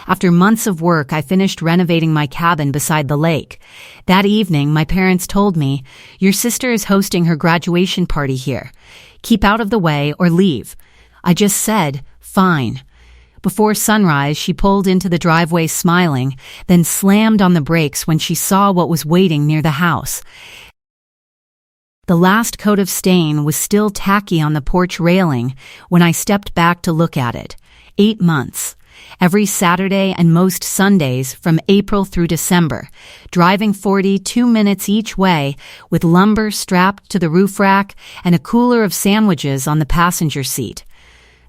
After months of work, I finished renovating my cabin beside the lake. That evening, my parents told me, "Your sister is hosting her graduation party here. Keep out of the way or leave." I just said, "Fine." Before sunrise, she pulled into the driveway smiling, then slammed on the brakes when she saw what was waiting near the house. The last coat of stain was still tacky on the porch railing when I stepped back to look at it. 8 months. Every Saturday and most Sundays from April through December, driving 42 minutes each way with lumber strapped to the roof rack and a cooler of sandwiches on the passenger seat.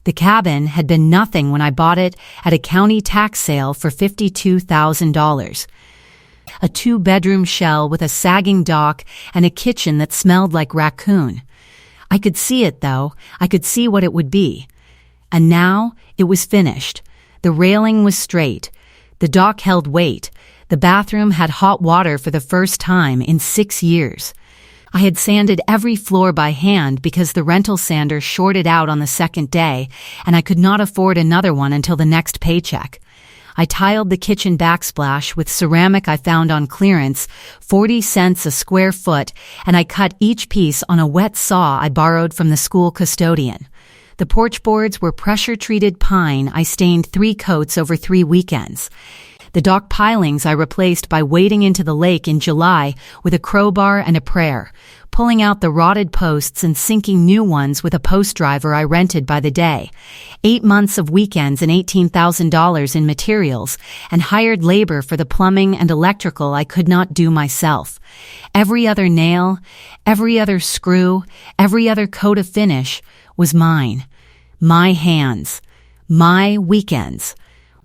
The cabin had been nothing when I bought it at a county tax sale for $52,000. A 2-bedroom shell with a sagging dock and a kitchen that smelled like raccoon. I could see it, though. I could see what it would be. And now it was finished. The railing was straight. The dock held weight. The bathroom had hot water for the first time in 6 years. I had sanded every floor by hand because the rental sander shorted out on the second day, and I could not afford another one until the next paycheck. I tiled the kitchen backsplash with ceramic I found on clearance, 40 cents a square foot, and I cut each piece on a wet saw I borrowed from the school custodian. The porch boards were pressure-treated pine I stained 3 coats over 3 weekends. The dock pilings I replaced by wading into the lake in July with a crowbar and a prayer, pulling out the rotted posts and sinking new ones with a post driver I rented by the day. 8 months of weekends and $18,000 in materials, and hired labor for the plumbing and electrical I could not do myself. Every other nail, every other screw, every other coat of finish was mine. My hands. My weekends.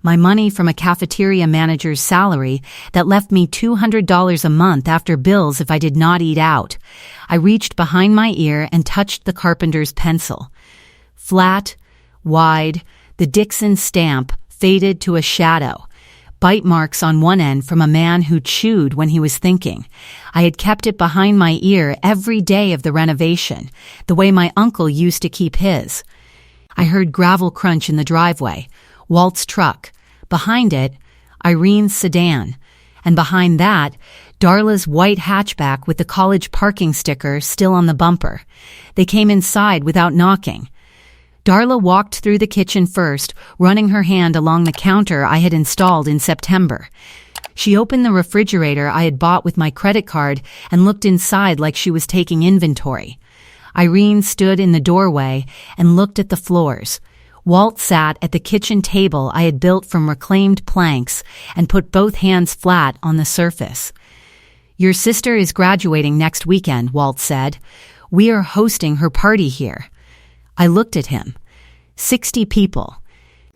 My money from a cafeteria manager's salary that left me $200 a month after bills if I did not eat out. I reached behind my ear and touched the carpenter's pencil. Flat, wide, the Dixon stamp faded to a shadow. Bite marks on one end from a man who chewed when he was thinking. I had kept it behind my ear every day of the renovation, the way my uncle used to keep his. I heard gravel crunch in the driveway. Walt's truck. Behind it, Irene's sedan. And behind that, Darla's white hatchback with the college parking sticker still on the bumper. They came inside without knocking. Darla walked through the kitchen first, running her hand along the counter I had installed in September. She opened the refrigerator I had bought with my credit card and looked inside like she was taking inventory. Irene stood in the doorway and looked at the floors. Walt sat at the kitchen table I had built from reclaimed planks and put both hands flat on the surface. "Your sister is graduating next weekend," Walt said. "We are hosting her party here." I looked at him. 60 people.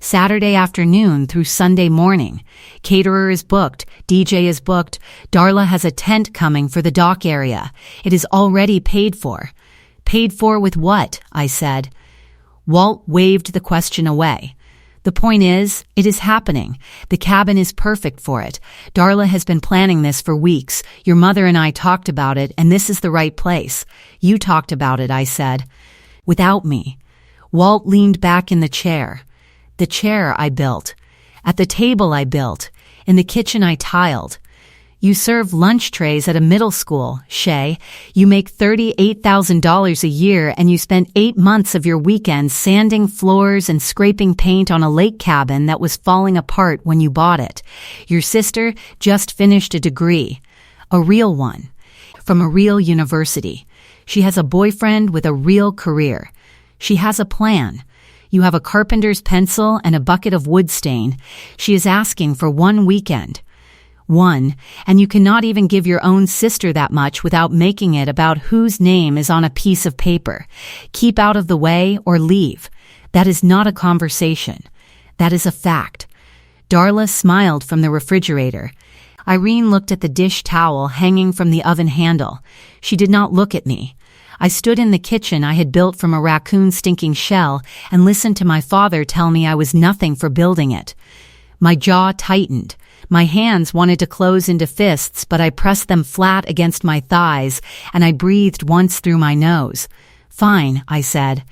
Saturday afternoon through Sunday morning. Caterer is booked. DJ is booked. Darla has a tent coming for the dock area. It is already paid for. "Paid for with what?" I said. Walt waved the question away. "The point is, it is happening. The cabin is perfect for it. Darla has been planning this for weeks. Your mother and I talked about it, and this is the right place." "You talked about it," I said. "Without me." Walt leaned back in the chair. "The chair I built. At the table I built. In the kitchen I tiled. You serve lunch trays at a middle school, Shay. You make $38,000 a year and you spent 8 months of your weekends sanding floors and scraping paint on a lake cabin that was falling apart when you bought it. Your sister just finished a degree. A real one. From a real university. She has a boyfriend with a real career. She has a plan. You have a carpenter's pencil and a bucket of wood stain. She is asking for 1 weekend. 1, and you cannot even give your own sister that much without making it about whose name is on a piece of paper. Keep out of the way or leave. That is not a conversation. That is a fact. Darla smiled from the refrigerator. Irene looked at the dish towel hanging from the oven handle. She did not look at me. I stood in the kitchen I had built from a raccoon's stinking shell and listened to my father tell me I was nothing for building it. My jaw tightened. My hands wanted to close into fists, but I pressed them flat against my thighs, and I breathed once through my nose. "Fine," I said.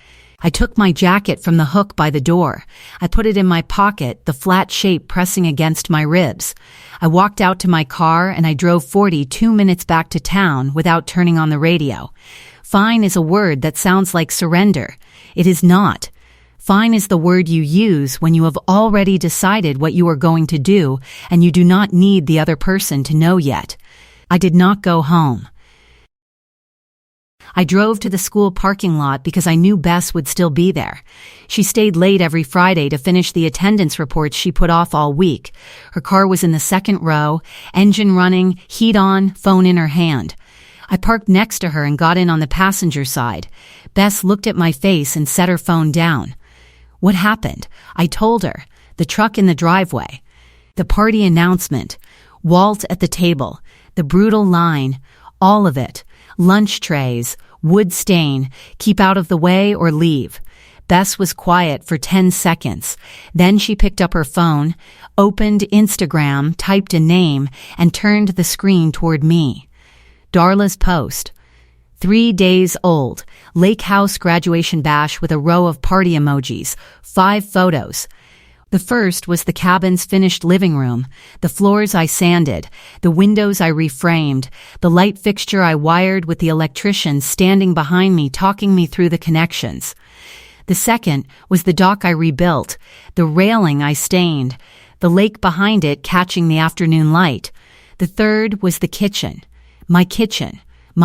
I took my jacket from the hook by the door. I put it in my pocket, the flat shape pressing against my ribs. I walked out to my car and I drove 42 minutes back to town without turning on the radio. Fine is a word that sounds like surrender. It is not. Fine is the word you use when you have already decided what you are going to do and you do not need the other person to know yet. I did not go home. I drove to the school parking lot because I knew Bess would still be there. She stayed late every Friday to finish the attendance reports she put off all week. Her car was in the second row, engine running, heat on, phone in her hand. I parked next to her and got in on the passenger side. Bess looked at my face and set her phone down. What happened? I told her. The truck in the driveway. The party announcement. Walt at the table. The brutal line. All of it. Lunch trays, wood stain, keep out of the way or leave. Bess was quiet for 10 seconds. Then she picked up her phone, opened Instagram, typed a name, and turned the screen toward me. Darla's post. 3 days old. Lake House graduation bash with a row of party emojis. 5 photos. The first was the cabin's finished living room, the floors I sanded, the windows I reframed, the light fixture I wired with the electrician standing behind me talking me through the connections. The second was the dock I rebuilt, the railing I stained, the lake behind it catching the afternoon light. The third was the kitchen, my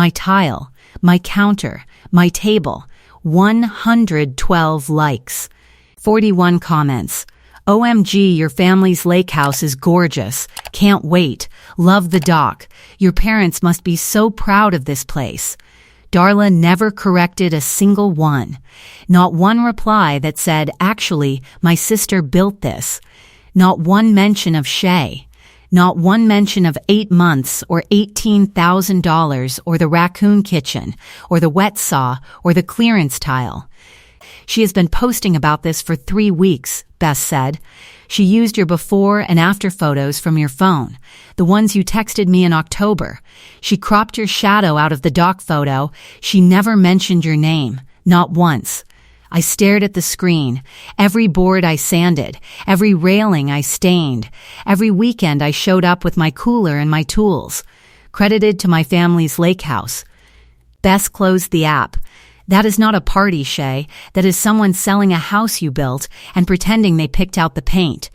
tile, my counter, my table. 112 likes. 41 comments. OMG, your family's lake house is gorgeous. Can't wait. Love the dock. Your parents must be so proud of this place. Darla never corrected a single one. Not one reply that said, actually, my sister built this. Not one mention of Shay. Not one mention of 8 months or $18,000 or the raccoon kitchen or the wet saw or the clearance tile. She has been posting about this for 3 weeks, Bess said. She used your before and after photos from your phone, the ones you texted me in October. She cropped your shadow out of the dock photo. She never mentioned your name, not once. I stared at the screen. Every board I sanded, every railing I stained. Every weekend I showed up with my cooler and my tools. Credited to my family's lake house. Bess closed the app. That is not a party, Shay. That is someone selling a house you built and pretending they picked out the paint.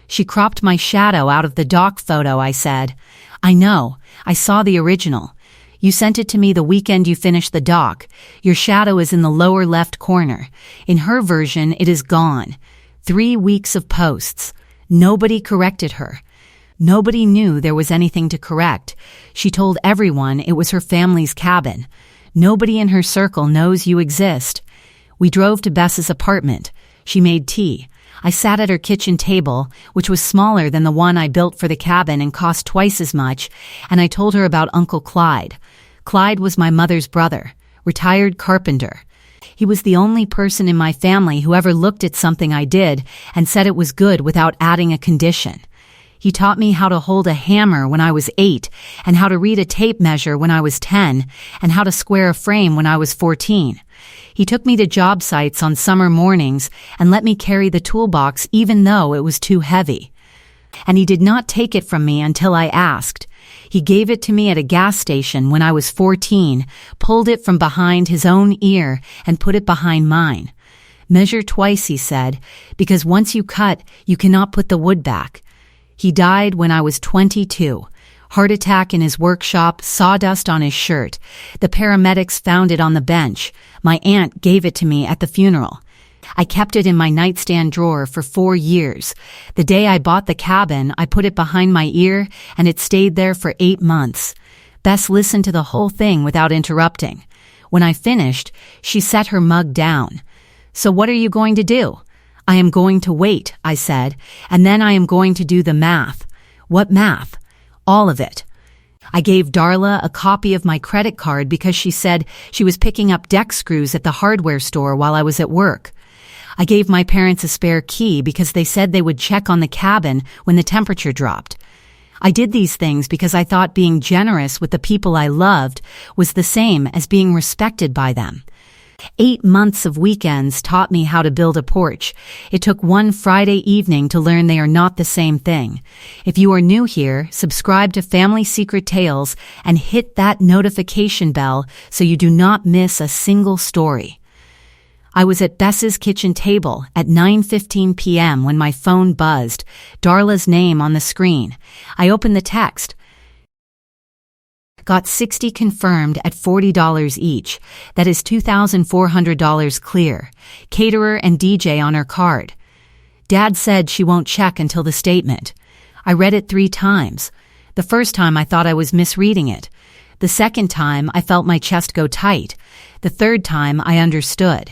She cropped my shadow out of the dock photo, I said. I know. I saw the original. You sent it to me the weekend you finished the dock. Your shadow is in the lower left corner. In her version, it is gone. 3 weeks of posts. Nobody corrected her. Nobody knew there was anything to correct. She told everyone it was her family's cabin. Nobody in her circle knows you exist. We drove to Bess's apartment. She made tea. I sat at her kitchen table, which was smaller than the one I built for the cabin and cost twice as much, and I told her about Uncle Clyde. Clyde was my mother's brother, retired carpenter. He was the only person in my family who ever looked at something I did and said it was good without adding a condition. He taught me how to hold a hammer when I was 8, and how to read a tape measure when I was 10, and how to square a frame when I was 14. He took me to job sites on summer mornings and let me carry the toolbox even though it was too heavy. And he did not take it from me until I asked. He gave it to me at a gas station when I was 14, pulled it from behind his own ear, and put it behind mine. Measure twice, he said, because once you cut, you cannot put the wood back. He died when I was 22. Heart attack in his workshop, sawdust on his shirt. The paramedics found it on the bench. My aunt gave it to me at the funeral. I kept it in my nightstand drawer for 4 years. The day I bought the cabin, I put it behind my ear, and it stayed there for 8 months. Bess listened to the whole thing without interrupting. When I finished, she set her mug down. So what are you going to do? I am going to wait, I said, and then I am going to do the math. What math? All of it. I gave Darla a copy of my credit card because she said she was picking up deck screws at the hardware store while I was at work. I gave my parents a spare key because they said they would check on the cabin when the temperature dropped. I did these things because I thought being generous with the people I loved was the same as being respected by them. 8 months of weekends taught me how to build a porch. It took one Friday evening to learn they are not the same thing. If you are new here, subscribe to Family Secret Tales and hit that notification bell so you do not miss a single story. I was at Bess's kitchen table at 9:15 p.m. when my phone buzzed, Darla's name on the screen. I opened the text. Got 60 confirmed at $40 each. That is $2,400 clear. Caterer and DJ on her card. Dad said she won't check until the statement. I read it 3 times. The first time I thought I was misreading it. The second time I felt my chest go tight. The third time I understood.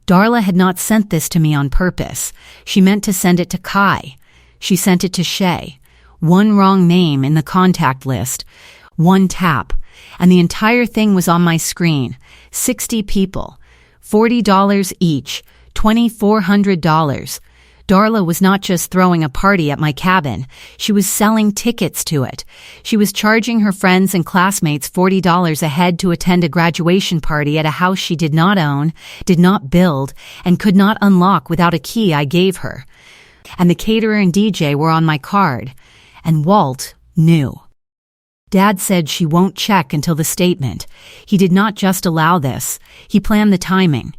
Darla had not sent this to me on purpose. She meant to send it to Kai. She sent it to Shay. One wrong name in the contact list. One tap, and the entire thing was on my screen. 60 people, $40 each, $2,400. Darla was not just throwing a party at my cabin, she was selling tickets to it. She was charging her friends and classmates $40 a head to attend a graduation party at a house she did not own, did not build, and could not unlock without a key I gave her. And the caterer and DJ were on my card, and Walt knew. Dad said she won't check until the statement. He did not just allow this. He planned the timing.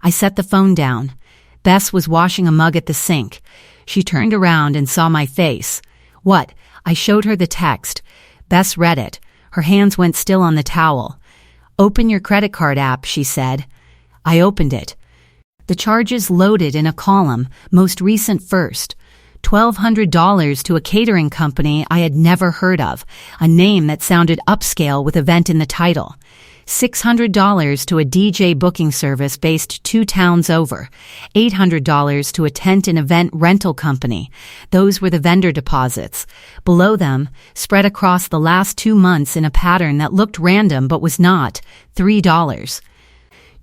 I set the phone down. Bess was washing a mug at the sink. She turned around and saw my face. What? I showed her the text. Bess read it. Her hands went still on the towel. Open your credit card app, she said. I opened it. The charges loaded in a column, most recent first. $1,200 to a catering company I had never heard of, a name that sounded upscale with event in the title. $600 to a DJ booking service based 2 towns over. $800 to a tent and event rental company. Those were the vendor deposits. Below them, spread across the last 2 months in a pattern that looked random but was not, $3.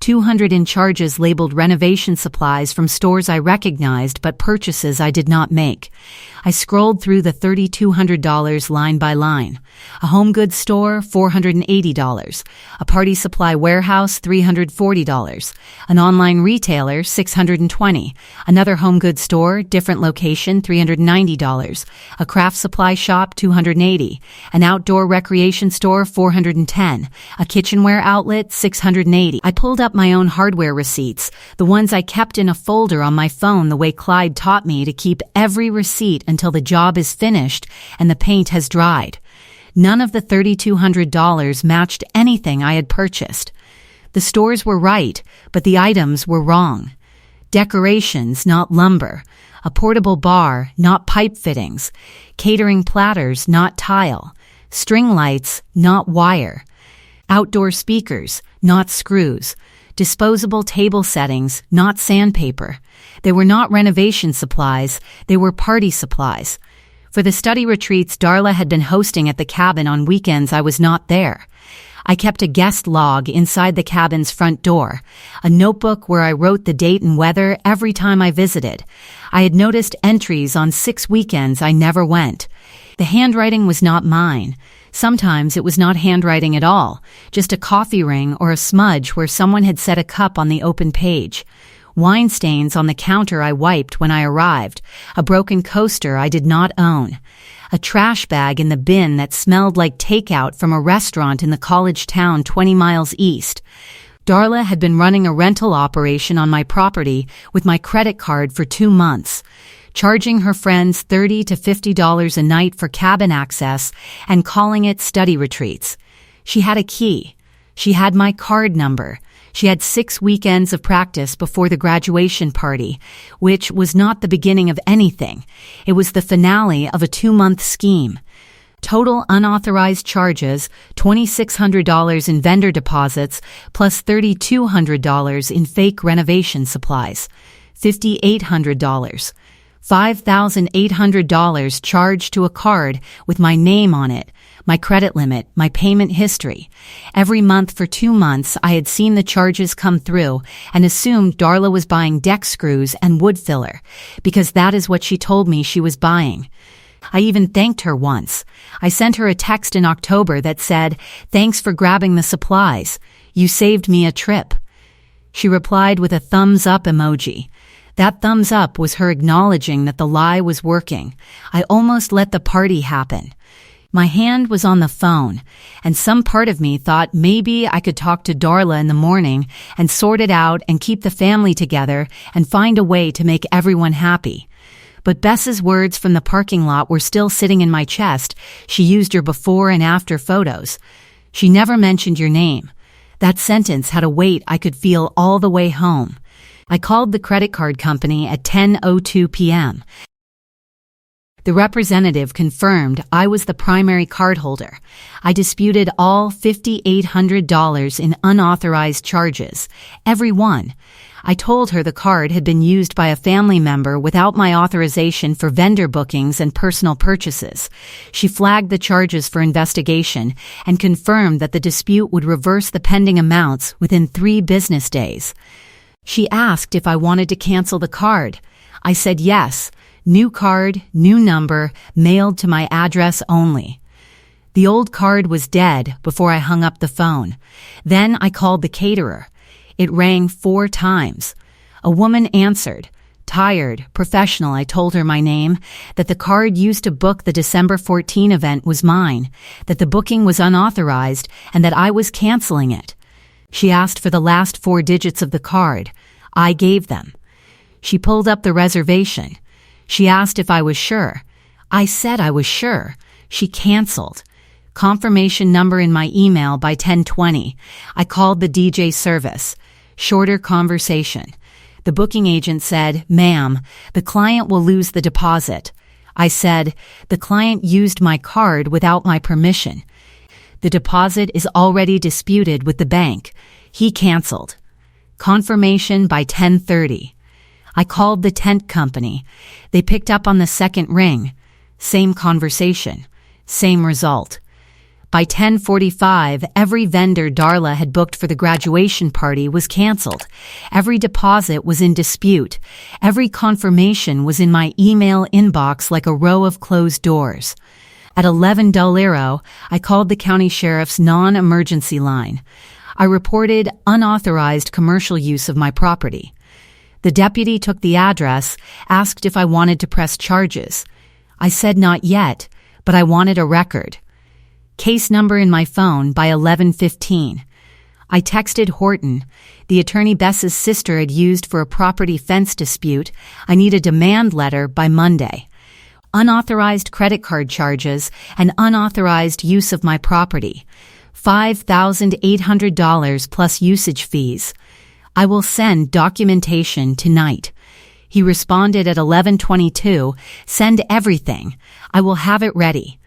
200 in charges labeled renovation supplies from stores I recognized but purchases I did not make. I scrolled through the $3,200 line by line. A home goods store, $480. A party supply warehouse, $340. An online retailer, $620. Another home goods store, different location, $390. A craft supply shop, $280. An outdoor recreation store, $410. A kitchenware outlet, $680. I pulled up my own hardware receipts, the ones I kept in a folder on my phone the way Clyde taught me to keep every receipt until the job is finished and the paint has dried. None of the $3,200 matched anything I had purchased. The stores were right, but the items were wrong. Decorations, not lumber. A portable bar, not pipe fittings. Catering platters, not tile. String lights, not wire. Outdoor speakers, not screws. Disposable table settings, not sandpaper. They were not renovation supplies, they were party supplies. For the study retreats Darla had been hosting at the cabin on weekends I was not there. I kept a guest log inside the cabin's front door, a notebook where I wrote the date and weather every time I visited. I had noticed entries on 6 weekends I never went. The handwriting was not mine. Sometimes it was not handwriting at all, just a coffee ring or a smudge where someone had set a cup on the open page. Wine stains on the counter I wiped when I arrived, a broken coaster I did not own, a trash bag in the bin that smelled like takeout from a restaurant in the college town 20 miles east. Darla had been running a rental operation on my property with my credit card for 2 months. Charging her friends $30 to $50 a night for cabin access and calling it study retreats. She had a key. She had my card number. She had 6 weekends of practice before the graduation party, which was not the beginning of anything. It was the finale of a 2-month scheme. Total unauthorized charges, $2,600 in vendor deposits, plus $3,200 in fake renovation supplies. $5,800. $5,800 charged to a card with my name on it, my credit limit, my payment history. Every month for 2 months, I had seen the charges come through and assumed Darla was buying deck screws and wood filler, because that is what she told me she was buying. I even thanked her once. I sent her a text in October that said, "Thanks for grabbing the supplies. You saved me a trip." She replied with a thumbs up emoji. That thumbs up was her acknowledging that the lie was working. I almost let the party happen. My hand was on the phone, and some part of me thought maybe I could talk to Darla in the morning and sort it out and keep the family together and find a way to make everyone happy. But Bess's words from the parking lot were still sitting in my chest. She used your before and after photos. She never mentioned your name. That sentence had a weight I could feel all the way home. I called the credit card company at 10:02 p.m. The representative confirmed I was the primary cardholder. I disputed all $5,800 in unauthorized charges, every one. I told her the card had been used by a family member without my authorization for vendor bookings and personal purchases. She flagged the charges for investigation and confirmed that the dispute would reverse the pending amounts within 3 business days. She asked if I wanted to cancel the card. I said yes. New card, new number, mailed to my address only. The old card was dead before I hung up the phone. Then I called the caterer. It rang 4 times. A woman answered. Tired, professional, I told her my name, that the card used to book the December 14 event was mine, that the booking was unauthorized, and that I was canceling it. She asked for the last 4 digits of the card. I gave them. She pulled up the reservation. She asked if I was sure. I said I was sure. She canceled. Confirmation number in my email by 10:20. I called the DJ service. Shorter conversation. The booking agent said, "Ma'am, the client will lose the deposit." I said, "The client used my card without my permission. The deposit is already disputed with the bank." He canceled. Confirmation by 10:30. I called the tent company. They picked up on the second ring. Same conversation. Same result. By 10:45, every vendor Darla had booked for the graduation party was canceled. Every deposit was in dispute. Every confirmation was in my email inbox like a row of closed doors. At 11:00, I called the county sheriff's non-emergency line. I reported unauthorized commercial use of my property. The deputy took the address, asked if I wanted to press charges. I said not yet, but I wanted a record. Case number in my phone by 11:15. I texted Horton, the attorney Bess's sister had used for a property fence dispute. I need a demand letter by Monday. Unauthorized credit card charges and unauthorized use of my property. $5,800 plus usage fees. I will send documentation tonight. He responded at 11:22, send everything. I will have it ready.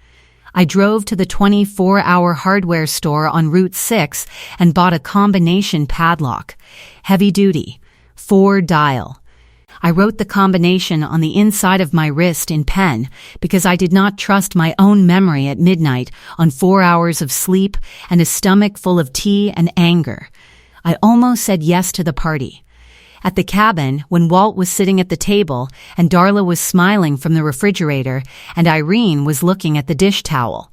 I drove to the 24-hour hardware store on Route 6 and bought a combination padlock. Heavy duty. 4-dial. I wrote the combination on the inside of my wrist in pen because I did not trust my own memory at midnight on 4 hours of sleep and a stomach full of tea and anger. I almost said yes to the party. At the cabin, when Walt was sitting at the table and Darla was smiling from the refrigerator and Irene was looking at the dish towel.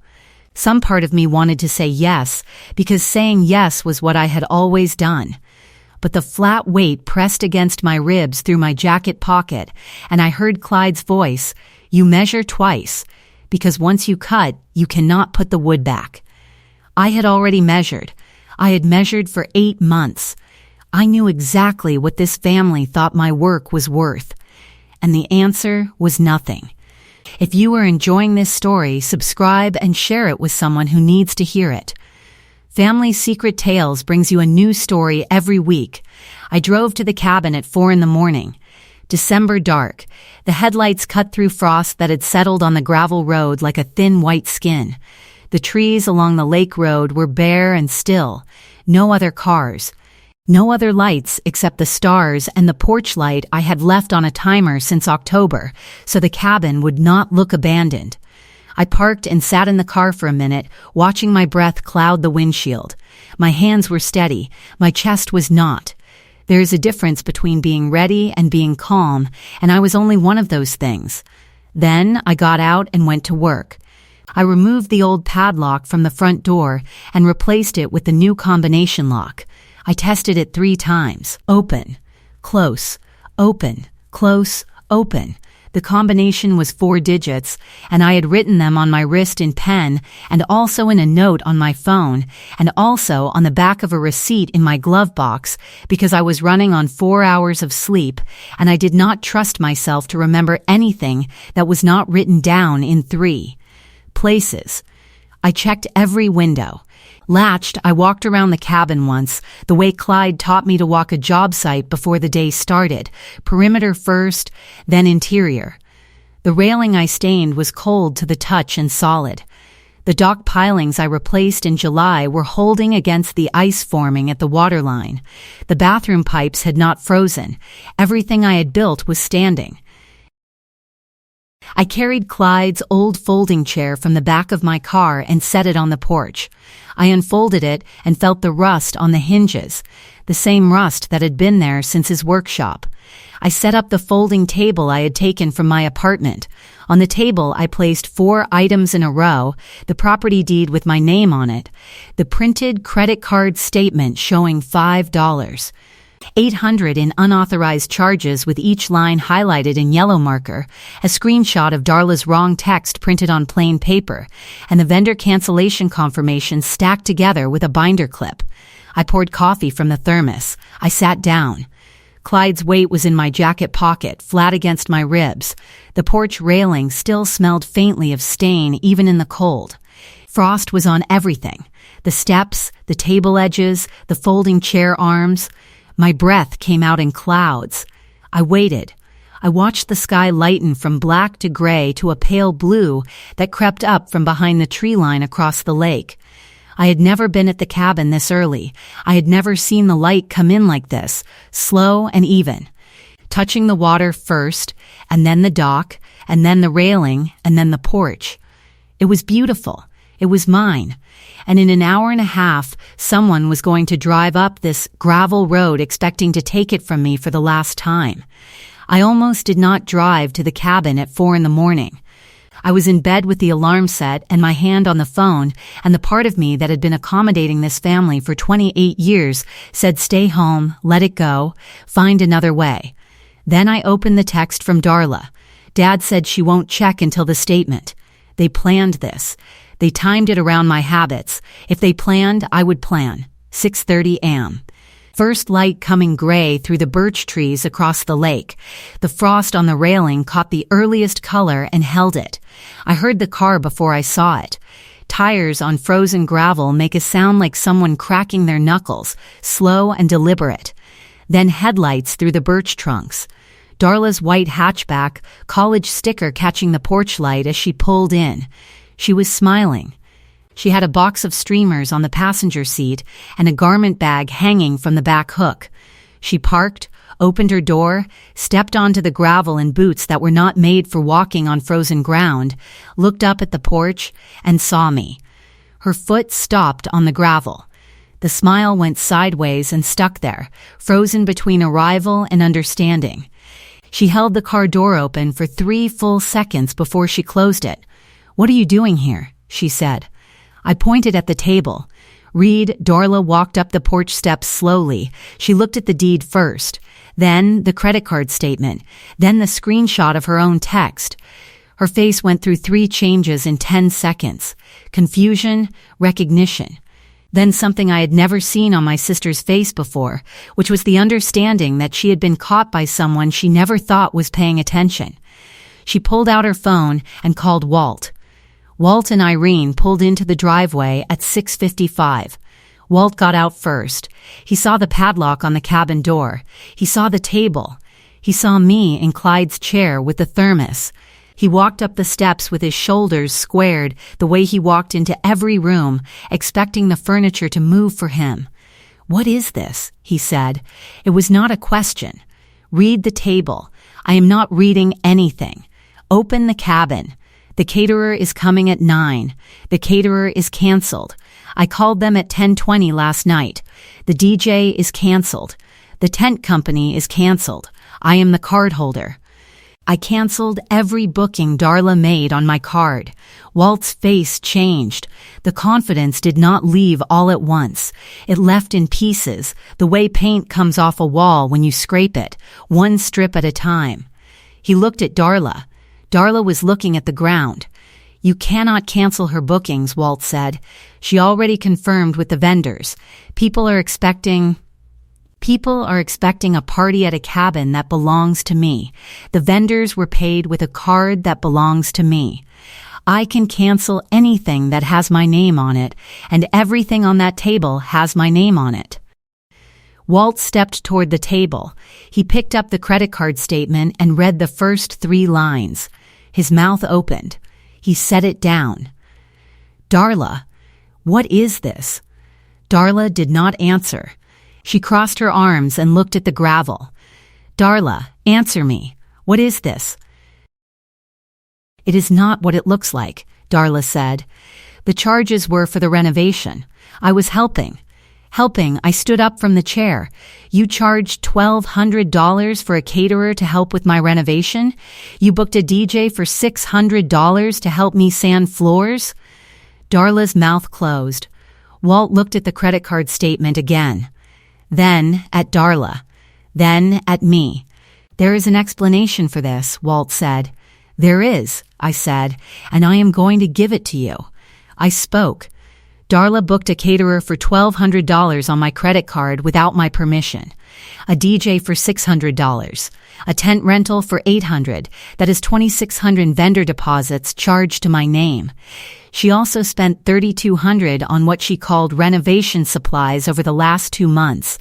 Some part of me wanted to say yes because saying yes was what I had always done. But the flat weight pressed against my ribs through my jacket pocket, and I heard Clyde's voice, "You measure twice, because once you cut, you cannot put the wood back." I had already measured. I had measured for 8 months. I knew exactly what this family thought my work was worth. And the answer was nothing. If you are enjoying this story, subscribe and share it with someone who needs to hear it. Family Secret Tales brings you a new story every week. I drove to the cabin at 4 a.m. December dark. The headlights cut through frost that had settled on the gravel road like a thin white skin. The trees along the lake road were bare and still. No other cars. No other lights except the stars and the porch light I had left on a timer since October, so the cabin would not look abandoned. I parked and sat in the car for a minute, watching my breath cloud the windshield. My hands were steady. My chest was not. There is a difference between being ready and being calm, and I was only one of those things. Then I got out and went to work. I removed the old padlock from the front door and replaced it with the new combination lock. I tested it 3 times. Open, close, open, close, open. The combination was 4 digits, and I had written them on my wrist in pen and also in a note on my phone and also on the back of a receipt in my glove box because I was running on 4 hours of sleep and I did not trust myself to remember anything that was not written down in 3 places. I checked every window. Latched, I walked around the cabin once, the way Clyde taught me to walk a job site before the day started, perimeter first, then interior. The railing I stained was cold to the touch and solid. The dock pilings I replaced in July were holding against the ice forming at the waterline. The bathroom pipes had not frozen. Everything I had built was standing. I carried Clyde's old folding chair from the back of my car and set it on the porch. I unfolded it and felt the rust on the hinges, the same rust that had been there since his workshop. I set up the folding table I had taken from my apartment. On the table, I placed 4 items in a row, the property deed with my name on it, the printed credit card statement showing $5. $800 in unauthorized charges with each line highlighted in yellow marker, a screenshot of Darla's wrong text printed on plain paper, and the vendor cancellation confirmation stacked together with a binder clip. I poured coffee from the thermos. I sat down. Clyde's weight was in my jacket pocket, flat against my ribs. The porch railing still smelled faintly of stain even in the cold. Frost was on everything. The steps, the table edges, the folding chair arms. My breath came out in clouds. I waited. I watched the sky lighten from black to gray to a pale blue that crept up from behind the tree line across the lake. I had never been at the cabin this early. I had never seen the light come in like this, slow and even, touching the water first, and then the dock, and then the railing, and then the porch. It was beautiful. It was mine. And in an hour and a half, someone was going to drive up this gravel road expecting to take it from me for the last time. I almost did not drive to the cabin at 4 a.m. I was in bed with the alarm set and my hand on the phone, and the part of me that had been accommodating this family for 28 years said, "Stay home, let it go, find another way." Then I opened the text from Darla. Dad said she won't check until the statement. They planned this. They timed it around my habits. If they planned, I would plan. 6:30 a.m. First light coming gray through the birch trees across the lake. The frost on the railing caught the earliest color and held it. I heard the car before I saw it. Tires on frozen gravel make a sound like someone cracking their knuckles, slow and deliberate. Then headlights through the birch trunks. Darla's white hatchback, college sticker catching the porch light as she pulled in. She was smiling. She had a box of streamers on the passenger seat and a garment bag hanging from the back hook. She parked, opened her door, stepped onto the gravel in boots that were not made for walking on frozen ground, looked up at the porch, and saw me. Her foot stopped on the gravel. The smile went sideways and stuck there, frozen between arrival and understanding. She held the car door open for 3 full seconds before she closed it. "What are you doing here?" she said. I pointed at the table. Reed, Darla walked up the porch steps slowly. She looked at the deed first, then the credit card statement, then the screenshot of her own text. Her face went through 3 changes in 10 seconds. Confusion, recognition. Then something I had never seen on my sister's face before, which was the understanding that she had been caught by someone she never thought was paying attention. She pulled out her phone and called Walt. Walt and Irene pulled into the driveway at 6:55. Walt got out first. He saw the padlock on the cabin door. He saw the table. He saw me in Clyde's chair with the thermos. He walked up the steps with his shoulders squared the way he walked into every room, expecting the furniture to move for him. "What is this?" he said. It was not a question. "Read the table. I am not reading anything. Open the cabin. The caterer is coming at 9. The caterer is canceled. I called them at 10:20 last night. The DJ is canceled. The tent company is canceled. I am the card holder." I canceled every booking Darla made on my card. Walt's face changed. The confidence did not leave all at once. It left in pieces, the way paint comes off a wall when you scrape it, one strip at a time. He looked at Darla. Darla was looking at the ground. You cannot cancel her bookings, Walt said. She already confirmed with the vendors. People are expecting a party at a cabin that belongs to me. The vendors were paid with a card that belongs to me. I can cancel anything that has my name on it, and everything on that table has my name on it. Walt stepped toward the table. He picked up the credit card statement and read the first 3 lines. His mouth opened. He set it down. Darla, what is this? Darla did not answer. She crossed her arms and looked at the gravel. Darla, answer me. What is this? It is not what it looks like, Darla said. The charges were for the renovation. I was helping. I stood up from the chair. You charged $1,200 for a caterer to help with my renovation? You booked a DJ for $600 to help me sand floors? Darla's mouth closed. Walt looked at the credit card statement again. Then at Darla. Then at me. There is an explanation for this, Walt said. There is, I said, and I am going to give it to you. I spoke. Darla booked a caterer for $1,200 on my credit card without my permission. A DJ for $600. A tent rental for $800. That is $2,600 vendor deposits charged to my name. She also spent $3,200 on what she called renovation supplies over the last 2 months.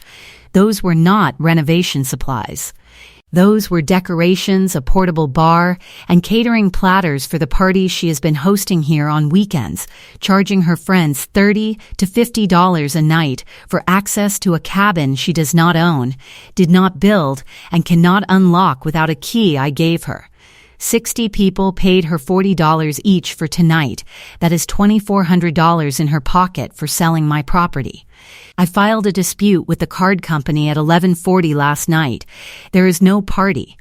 Those were not renovation supplies. Those were decorations, a portable bar, and catering platters for the parties she has been hosting here on weekends, charging her friends $30 to $50 a night for access to a cabin she does not own, did not build, and cannot unlock without a key I gave her. 60 people paid her $40 each for tonight. That is $2,400 in her pocket for selling my property. I filed a dispute with the card company at 11:40 last night. There is no party.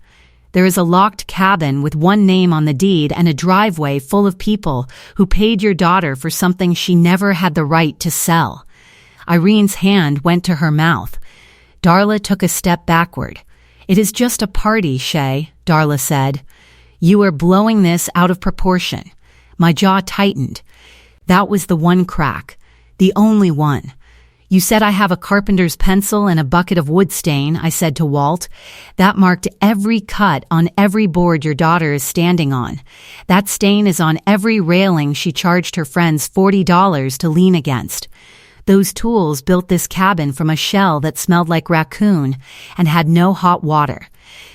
There is a locked cabin with one name on the deed and a driveway full of people who paid your daughter for something she never had the right to sell. Irene's hand went to her mouth. Darla took a step backward. It is just a party, Shay, Darla said. You are blowing this out of proportion. My jaw tightened. That was the one crack. The only one. You said I have a carpenter's pencil and a bucket of wood stain, I said to Walt. That marked every cut on every board your daughter is standing on. That stain is on every railing she charged her friends $40 to lean against. Those tools built this cabin from a shell that smelled like raccoon and had no hot water.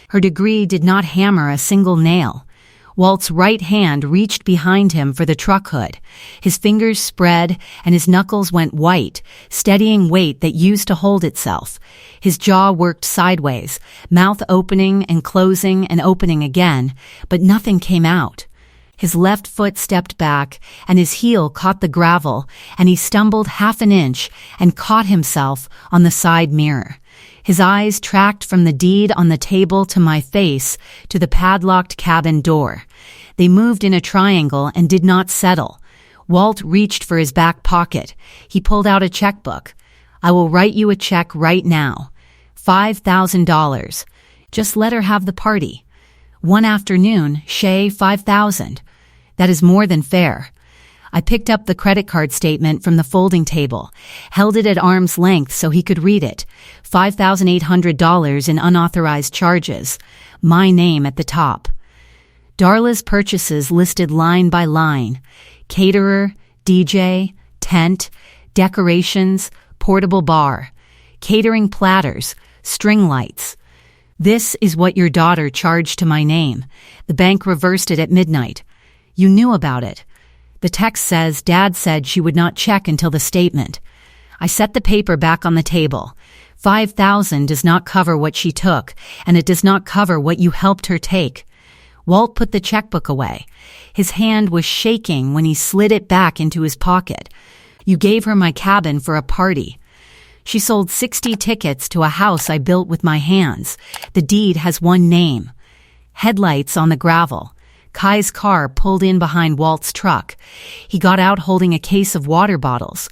Her degree did not hammer a single nail. Walt's right hand reached behind him for the truck hood. His fingers spread and his knuckles went white, steadying weight that used to hold itself. His jaw worked sideways, mouth opening and opening again, but nothing came out. His left foot stepped back, and his heel caught the gravel, and he stumbled half an inch and caught himself on the side mirror. His eyes tracked from the deed on the table to my face to the padlocked cabin door. They moved in a triangle and did not settle. Walt reached for his back pocket. He pulled out a checkbook. I will write you a check right now. $5,000. Just let her have the party. One afternoon, Shay, $5,000. That is more than fair. I picked up the credit card statement from the folding table, held it at arm's length so he could read it. $5,800 in unauthorized charges. My name at the top. Darla's purchases listed line by line. Caterer, DJ, tent, decorations, portable bar, catering platters, string lights. This is what your daughter charged to my name. The bank reversed it at midnight. You knew about it. The text says Dad said she would not check until the statement. I set the paper back on the table. $5,000 does not cover what she took, and it does not cover what you helped her take. Walt put the checkbook away. His hand was shaking when he slid it back into his pocket. You gave her my cabin for a party. She sold 60 tickets to a house I built with my hands. The deed has one name. Headlights on the gravel. Kai's car pulled in behind Walt's truck. He got out holding a case of water bottles.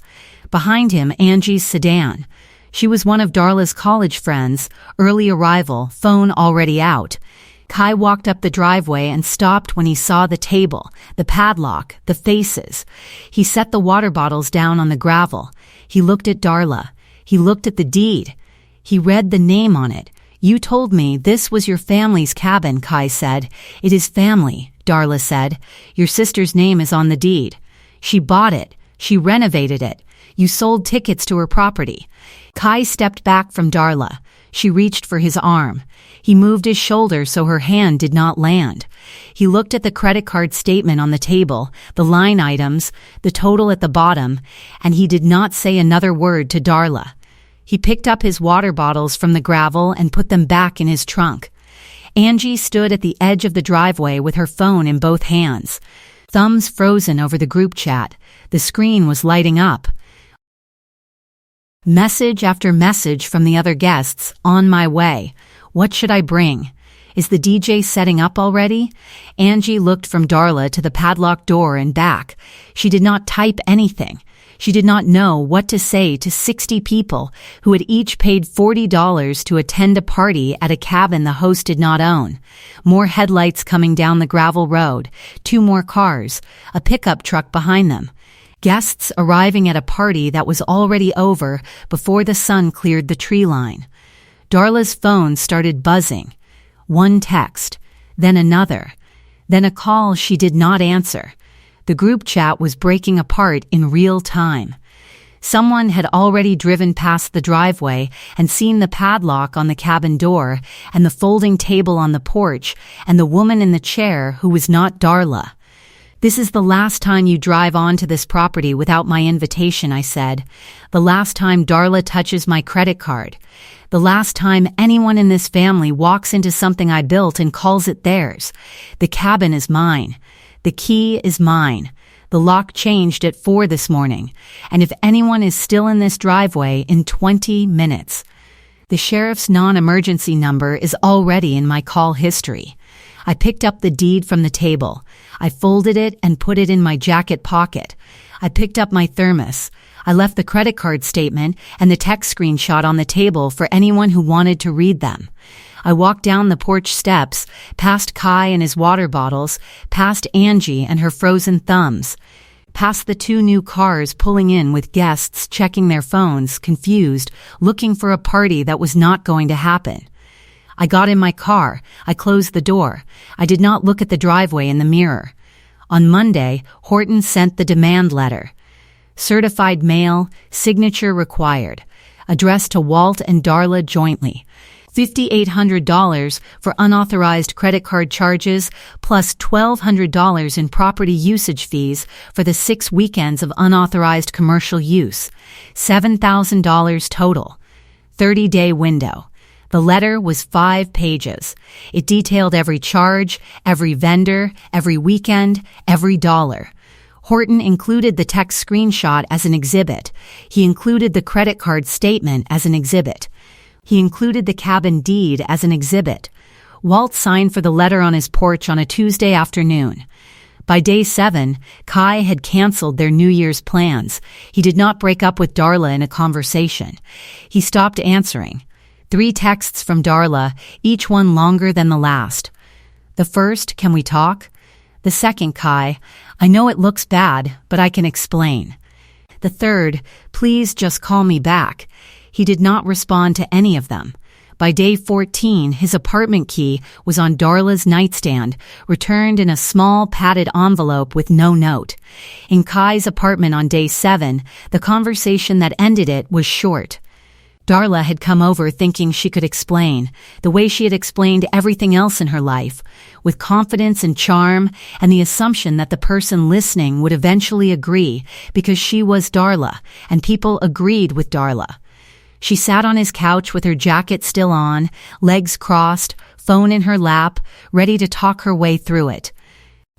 Behind him, Angie's sedan. She was one of Darla's college friends, early arrival, phone already out. Kai walked up the driveway and stopped when he saw the table, the padlock, the faces. He set the water bottles down on the gravel. He looked at Darla. He looked at the deed. He read the name on it. "You told me this was your family's cabin," Kai said. "It is family," Darla said. "Your sister's name is on the deed. She bought it. She renovated it. You sold tickets to her property." Kai stepped back from Darla. She reached for his arm. He moved his shoulder so her hand did not land. He looked at the credit card statement on the table, the line items, the total at the bottom, and he did not say another word to Darla. He picked up his water bottles from the gravel and put them back in his trunk. Angie stood at the edge of the driveway with her phone in both hands. Thumbs frozen over the group chat. The screen was lighting up. Message after message from the other guests. "On my way. What should I bring? Is the DJ setting up already?" Angie looked from Darla to the padlocked door and back. She did not type anything. She did not know what to say to 60 people who had each paid $40 to attend a party at a cabin the host did not own. More headlights coming down the gravel road, 2 more cars, a pickup truck behind them. Guests arriving at a party that was already over before the sun cleared the tree line. Darla's phone started buzzing. One text, then another, then a call she did not answer. The group chat was breaking apart in real time. Someone had already driven past the driveway and seen the padlock on the cabin door and the folding table on the porch and the woman in the chair who was not Darla. "This is the last time you drive onto this property without my invitation," I said. "The last time Darla touches my credit card. The last time anyone in this family walks into something I built and calls it theirs. The cabin is mine. The key is mine. The lock changed at 4 this morning. And if anyone is still in this driveway in 20 minutes. The sheriff's non-emergency number is already in my call history." I picked up the deed from the table. I folded it and put it in my jacket pocket. I picked up my thermos. I left the credit card statement and the text screenshot on the table for anyone who wanted to read them. I walked down the porch steps, past Kai and his water bottles, past Angie and her frozen thumbs, past the 2 new cars pulling in with guests checking their phones, confused, looking for a party that was not going to happen. I got in my car. I closed the door. I did not look at the driveway in the mirror. On Monday, Horton sent the demand letter. Certified mail, signature required. Addressed to Walt and Darla jointly. $5,800 for unauthorized credit card charges, plus $1,200 in property usage fees for the 6 weekends of unauthorized commercial use. $7,000 total. 30-day window. The letter was 5 pages. It detailed every charge, every vendor, every weekend, every dollar. Horton included the text screenshot as an exhibit. He included the credit card statement as an exhibit. He included the cabin deed as an exhibit. Walt signed for the letter on his porch on a Tuesday afternoon. By day 7, Kai had canceled their New Year's plans. He did not break up with Darla in a conversation. He stopped answering. 3 texts from Darla, each one longer than the last. The first, "Can we talk?" The second, "Kai, I know it looks bad, but I can explain." The third, "Please just call me back." He did not respond to any of them. By day 14, his apartment key was on Darla's nightstand, returned in a small padded envelope with no note. In Kai's apartment on day 7, the conversation that ended it was short. Darla had come over thinking she could explain, the way she had explained everything else in her life, with confidence and charm and the assumption that the person listening would eventually agree because she was Darla and people agreed with Darla. She sat on his couch with her jacket still on, legs crossed, phone in her lap, ready to talk her way through it.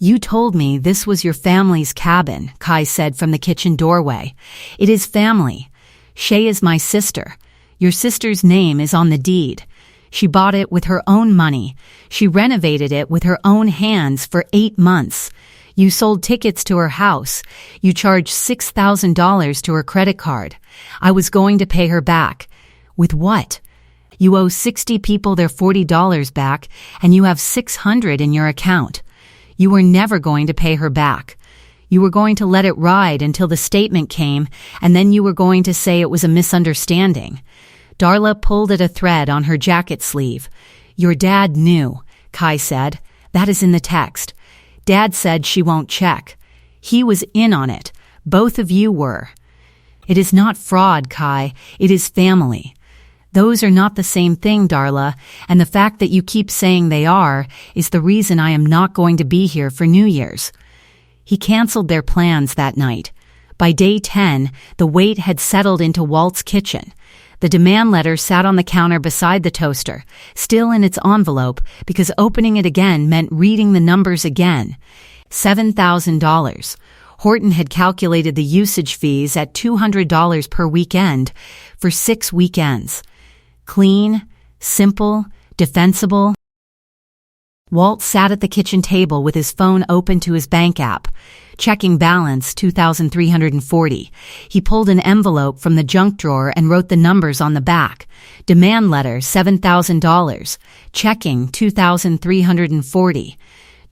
"You told me this was your family's cabin," Kai said from the kitchen doorway. "It is family. Shay is my sister. Your sister's name is on the deed. She bought it with her own money. She renovated it with her own hands for 8 months. You sold tickets to her house. You charged $6,000 to her credit card. I was going to pay her back. With what? You owe 60 people their $40 back, and you have $600 in your account. You were never going to pay her back. You were going to let it ride until the statement came, and then you were going to say it was a misunderstanding. Darla pulled at a thread on her jacket sleeve. Your dad knew, Kai said. That is in the text. Dad said she won't check. He was in on it. Both of you were. It is not fraud, Kai. It is family. Those are not the same thing, Darla, and the fact that you keep saying they are is the reason I am not going to be here for New Year's. He canceled their plans that night. By day 10, the weight had settled into Walt's kitchen. The demand letter sat on the counter beside the toaster, still in its envelope, because opening it again meant reading the numbers again. $7,000. Horton had calculated the usage fees at $200 per weekend for 6 weekends. Clean, simple, defensible. Walt sat at the kitchen table with his phone open to his bank app. Checking balance, $2,340. He pulled an envelope from the junk drawer and wrote the numbers on the back. Demand letter, $7,000. Checking, $2,340.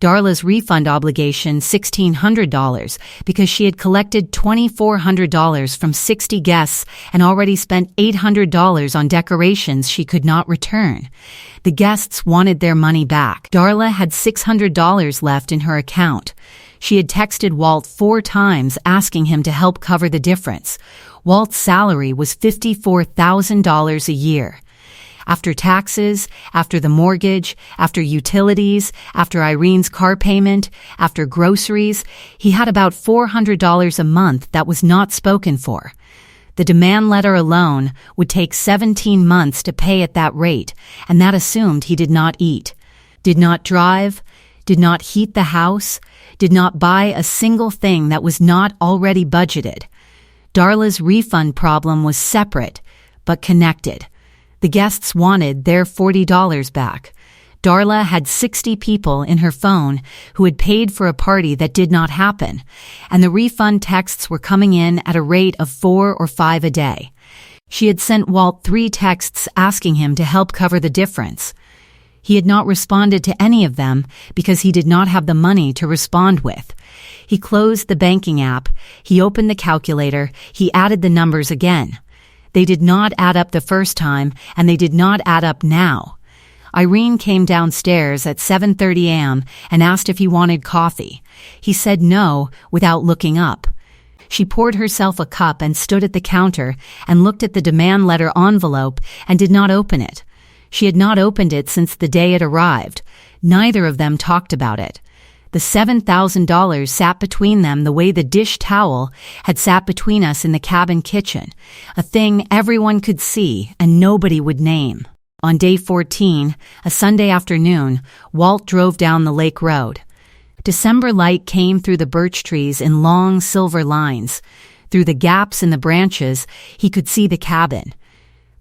Darla's refund obligation, $1,600, because she had collected $2,400 from 60 guests and already spent $800 on decorations she could not return. The guests wanted their money back. Darla had $600 left in her account. She had texted Walt 4 times asking him to help cover the difference. Walt's salary was $54,000 a year. After taxes, after the mortgage, after utilities, after Irene's car payment, after groceries, he had about $400 a month that was not spoken for. The demand letter alone would take 17 months to pay at that rate, and that assumed he did not eat, did not drive, did not heat the house, did not buy a single thing that was not already budgeted. Darla's refund problem was separate, but connected. The guests wanted their $40 back. Darla had 60 people in her phone who had paid for a party that did not happen, and the refund texts were coming in at a rate of 4 or 5 a day. She had sent Walt 3 texts asking him to help cover the difference. He had not responded to any of them because he did not have the money to respond with. He closed the banking app, he opened the calculator, he added the numbers again. They did not add up the first time, and they did not add up now. Irene came downstairs at 7:30 a.m. and asked if he wanted coffee. He said no without looking up. She poured herself a cup and stood at the counter and looked at the demand letter envelope and did not open it. She had not opened it since the day it arrived. Neither of them talked about it. The $7,000 sat between them the way the dish towel had sat between us in the cabin kitchen, a thing everyone could see and nobody would name. On day 14, a Sunday afternoon, Walt drove down the lake road. December light came through the birch trees in long silver lines. Through the gaps in the branches, he could see the cabin.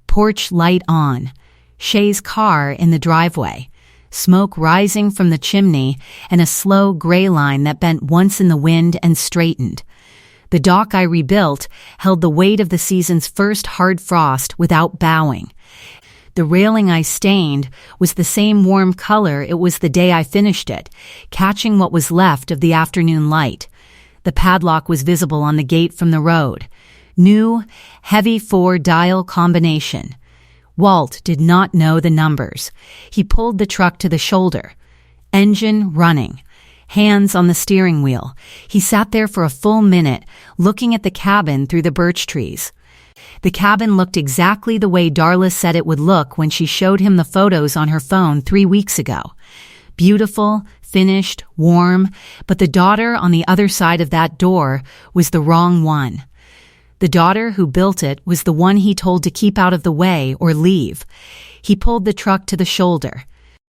Porch light on. Shay's car in the driveway. Smoke rising from the chimney and a slow gray line that bent once in the wind and straightened. The dock I rebuilt held the weight of the season's first hard frost without bowing. The railing I stained was the same warm color it was the day I finished it, catching what was left of the afternoon light. The padlock was visible on the gate from the road. New, heavy 4-dial combination. Walt did not know the numbers. He pulled the truck to the shoulder. Engine running. Hands on the steering wheel. He sat there for a full minute, looking at the cabin through the birch trees. The cabin looked exactly the way Darla said it would look when she showed him the photos on her phone 3 weeks ago. Beautiful, finished, warm, but the daughter on the other side of that door was the wrong one. The daughter who built it was the one he told to keep out of the way or leave. He pulled the truck to the shoulder.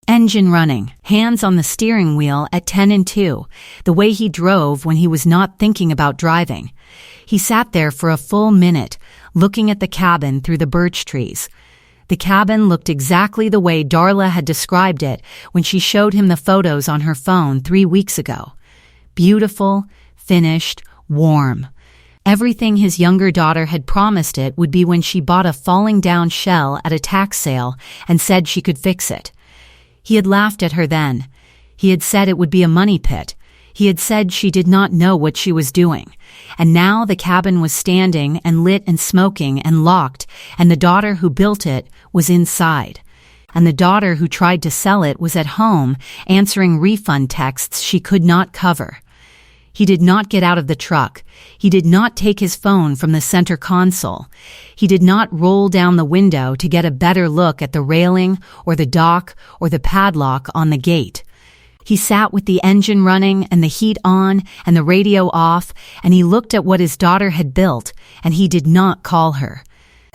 Engine running, hands on the steering wheel at 10 and 2, the way he drove when he was not thinking about driving. He sat there for a full minute, looking at the cabin through the birch trees. The cabin looked exactly the way Darla had described it when she showed him the photos on her phone 3 weeks ago. Beautiful, finished, warm. Everything his younger daughter had promised it would be when she bought a falling-down shell at a tax sale and said she could fix it. He had laughed at her then. He had said it would be a money pit. He had said she did not know what she was doing. And now the cabin was standing and lit and smoking and locked, and the daughter who built it was inside. And the daughter who tried to sell it was at home, answering refund texts she could not cover. He did not get out of the truck. He did not take his phone from the center console. He did not roll down the window to get a better look at the railing or the dock or the padlock on the gate. He sat with the engine running and the heat on and the radio off, and he looked at what his daughter had built, and he did not call her.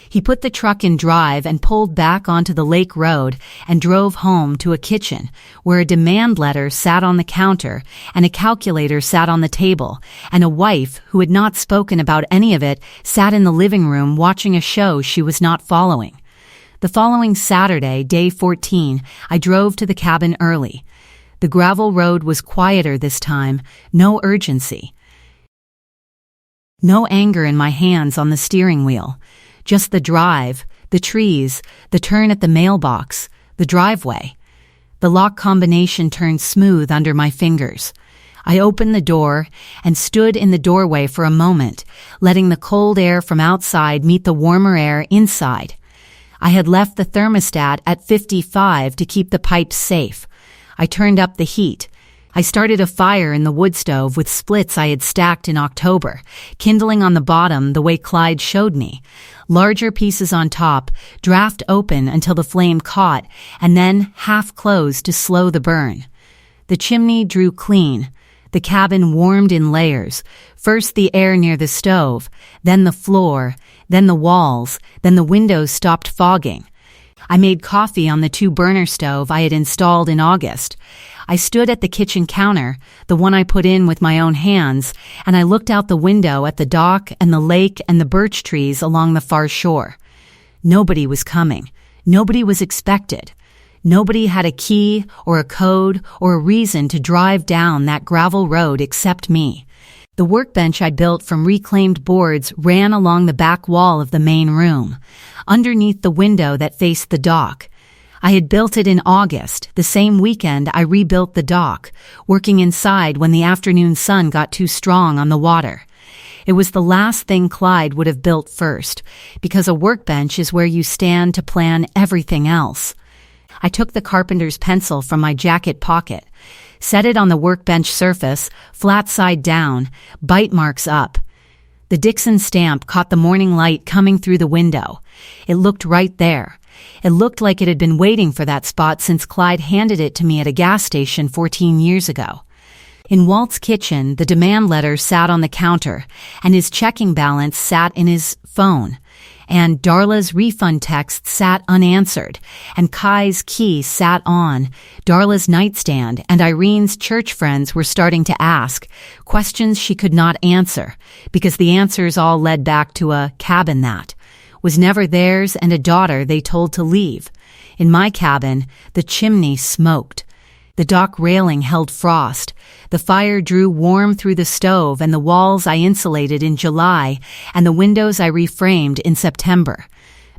He put the truck in drive and pulled back onto the lake road and drove home to a kitchen where a demand letter sat on the counter and a calculator sat on the table, and a wife who had not spoken about any of it sat in the living room watching a show she was not following. The following Saturday, day 14, I drove to the cabin early. The gravel road was quieter this time, no urgency. No anger in my hands on the steering wheel. Just the drive, the trees, the turn at the mailbox, the driveway. The lock combination turned smooth under my fingers. I opened the door and stood in the doorway for a moment, letting the cold air from outside meet the warmer air inside. I had left the thermostat at 55 to keep the pipes safe. I turned up the heat. I started a fire in the wood stove with splits I had stacked in October, kindling on the bottom the way Clyde showed me. Larger pieces on top, draft open until the flame caught, and then half closed to slow the burn. The chimney drew clean. The cabin warmed in layers. First the air near the stove, then the floor, then the walls, then the windows stopped fogging. I made coffee on the 2-burner stove I had installed in August. I stood at the kitchen counter, the one I put in with my own hands, and I looked out the window at the dock and the lake and the birch trees along the far shore. Nobody was coming. Nobody was expected. Nobody had a key or a code or a reason to drive down that gravel road except me. The workbench I built from reclaimed boards ran along the back wall of the main room, underneath the window that faced the dock. I had built it in August, the same weekend I rebuilt the dock, working inside when the afternoon sun got too strong on the water. It was the last thing Clyde would have built first, because a workbench is where you stand to plan everything else. I took the carpenter's pencil from my jacket pocket, set it on the workbench surface, flat side down, bite marks up. The Dixon stamp caught the morning light coming through the window. It looked right there. It looked like it had been waiting for that spot since Clyde handed it to me at a gas station 14 years ago. In Walt's kitchen, the demand letter sat on the counter, and his checking balance sat in his phone. And Darla's refund text sat unanswered, and Kai's key sat on Darla's nightstand, and Irene's church friends were starting to ask questions she could not answer, because the answers all led back to a cabin that was never theirs and a daughter they told to leave. In my cabin, the chimney smoked. The dock railing held frost. The fire drew warm through the stove, and the walls I insulated in July, and the windows I reframed in September.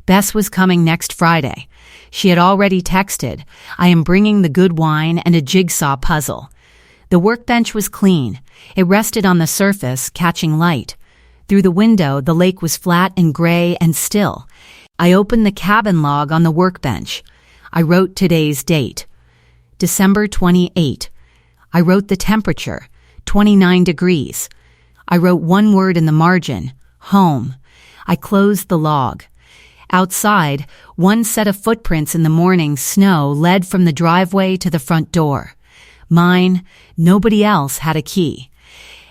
Bess was coming next Friday. She had already texted, "I am bringing the good wine and a jigsaw puzzle." The workbench was clean. It rested on the surface, catching light. Through the window, the lake was flat and gray and still. I opened the cabin log on the workbench. I wrote today's date. December 28. I wrote the temperature, 29 degrees. I wrote one word in the margin, home. I closed the log. Outside, one set of footprints in the morning snow led from the driveway to the front door. Mine, nobody else had a key.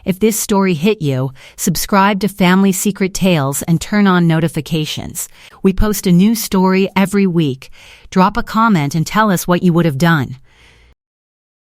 If this story hit you, subscribe to Family Secret Tales and turn on notifications. We post a new story every week. Drop a comment and tell us what you would have done.